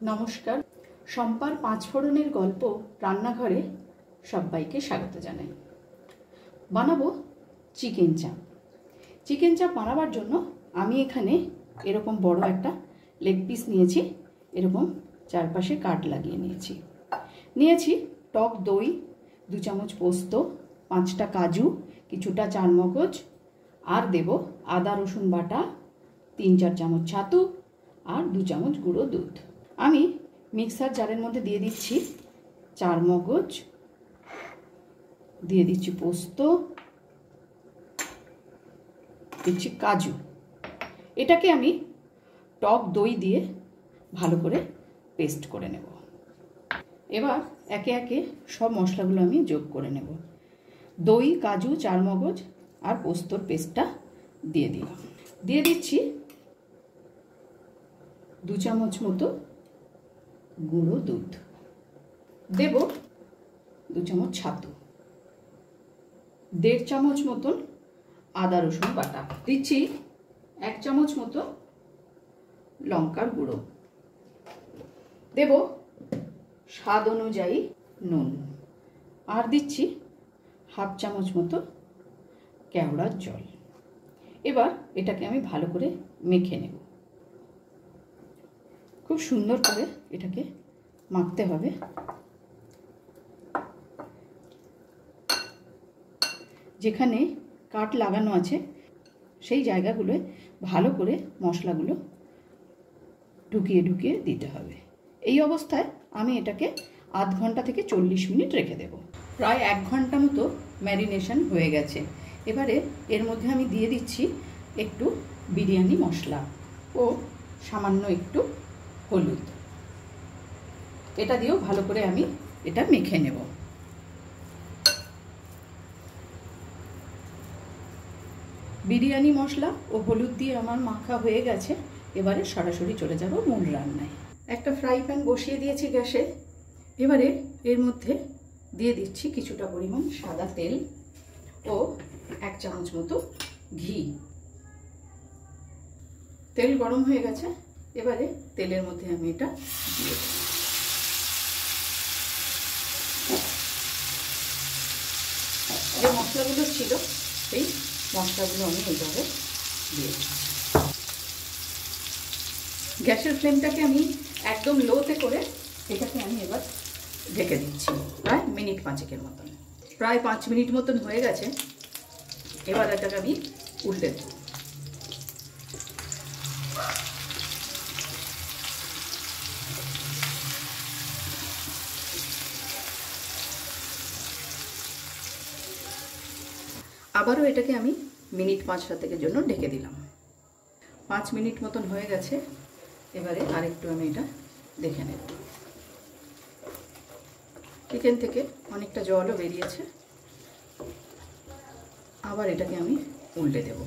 নমস্কার। শম্পার পাঁচফোড়নের গল্প রান্নাঘরে সবাইকে স্বাগত জানাই। বানাবো চিকেন চাপ। চিকেন চাপ বানাবার জন্য আমি এখানে এরকম বড় একটা লেগ পিস নিয়েছি, এরকম চারপাশে কাট লাগিয়ে নিয়েছি টক দই, 2 চামচ পোস্ত, 5টা কাজু, কিছুটা চারমগজ, আর দেব আদা রসুন বাটা, 3-4 চামচ ছাতু আর 2 চামচ গুঁড়ো দুধ। আমি মিক্সার জারের মধ্যে দিয়ে দিচ্ছি চারমগজ, দিয়ে দিচ্ছি পোস্ত, দিচ্ছি কাজু। এটাকে আমি টক দই দিয়ে ভালো করে পেস্ট করে নেব। এবার একে একে সব মশলাগুলো আমি যোগ করে নেব। দই, কাজু, চারমগজ আর পোস্তর পেস্টটা দিয়ে দিলাম। দিয়ে দিচ্ছি 2 চামচ মতো গুঁড়ো দুধ, দেব 2 চামচ ছাতু, 1.5 চামচ মতন আদা রসুন বাটা, দিচ্ছি 1 চামচ মতো লঙ্কার গুঁড়ো, দেব স্বাদ অনুযায়ী নুন, আর দিচ্ছি 1/2 চামচ মতো কেওড়ার জল। এবার এটাকে আমি ভালো করে মেখে নেব। খুব সুন্দর করে এটাকে মাখতে হবে। যেখানে কাট লাগানো আছে সেই জায়গাগুলোয় ভালো করে মশলাগুলো ঢুকিয়ে দিতে হবে। এই অবস্থায় আমি এটাকে আধ ঘন্টা থেকে 40 মিনিট রেখে দেব। প্রায় 1 ঘন্টা মতো ম্যারিনেশন হয়ে গেছে। এবারে এর মধ্যে আমি দিয়ে দিচ্ছি একটু বিরিয়ানি মশলা ও সামান্য একটু হলুদ। এটা দিয়েও ভালো করে আমি এটা মেখে নেব। বিরিয়ানি মশলা ও হলুদ দিয়ে আমার মাখা হয়ে গেছে। এবারে সরাসরি চলে যাব মূল রান্নায়। একটা ফ্রাই প্যান বসিয়ে দিয়েছি গ্যাসে। এবারে এর মধ্যে দিয়ে দিচ্ছি কিছুটা পরিমাণ সাদা তেল ও 1 চামচ মতো ঘি। তেল গরম হয়ে গেছে। এবারে তেলের মধ্যে আমি এটা দিয়ে দেব। যে মশলাগুলো ছিল সেই মশলাগুলো আমি এইভাবে দিয়ে দিচ্ছি। গ্যাসের ফ্লেমটাকে আমি একদম লোতে করে এটাকে আমি এবার ঢেকে দিচ্ছি প্রায় মিনিট 5 মতন। প্রায় 5 মিনিট মতন হয়ে গেছে। এবার এটাকে আমি উল্টে দেব। আবারও এটাকে আমি মিনিট 5-7 জন্য ঢেকে দিলাম। 5 মিনিট মতন হয়ে গেছে। এবারে আরেকটু আমি এটা দেখে নেব। চিকেন থেকে অনেকটা জলও বেরিয়েছে। আবার এটাকে আমি উল্টে দেব।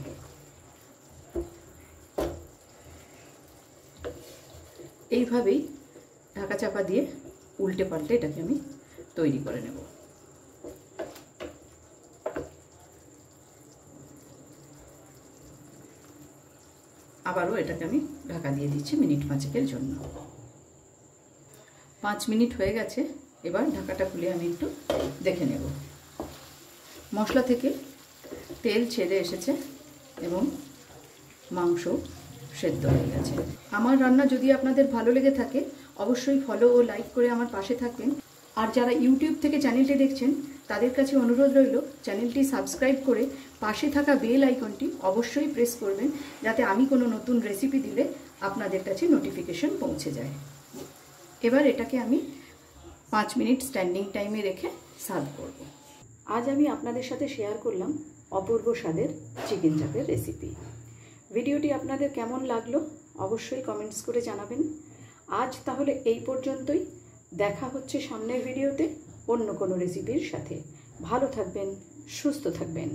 এইভাবেই ঢাকা চাপা দিয়ে উল্টে পাল্টে এটাকে আমি তৈরি করে নেব। আবারও এটাকে আমি ঢাকা দিয়ে দিচ্ছি মিনিট 5 জন্য। 5 মিনিট হয়ে গেছে। এবার ঢাকাটা খুলে আমি একটু দেখে নেব। মশলা থেকে তেল ছেড়ে এসেছে এবং মাংস সেদ্ধ হয়ে গেছে। আমার রান্না যদি আপনাদের ভালো লেগে থাকে অবশ্যই ফলো ও লাইক করে আমার পাশে থাকবেন। আর যারা ইউটিউব থেকে চ্যানেলটি দেখছেন তাদের কাছে অনুরোধ রইল চ্যানেলটি সাবস্ক্রাইব করে পাশে থাকা বেল আইকনটি অবশ্যই প্রেস করবেন, যাতে আমি কোনো নতুন রেসিপি দিলে আপনাদের কাছে নোটিফিকেশন পৌঁছে যায়। এবার এটাকে আমি 5 মিনিট স্ট্যান্ডিং টাইমে রেখে সার্ভ করব। আজ আমি আপনাদের সাথে শেয়ার করলাম অপূর্ব স্বাদের চিকেন চাপের রেসিপি। ভিডিওটি আপনাদের কেমন লাগলো অবশ্যই কমেন্টস করে জানাবেন। আজ তাহলে এই পর্যন্তই। দেখা হচ্ছে সামনের ভিডিওতে অন্য কোনো রেসিপির সাথে। ভালো থাকবেন, সুস্থ থাকবেন।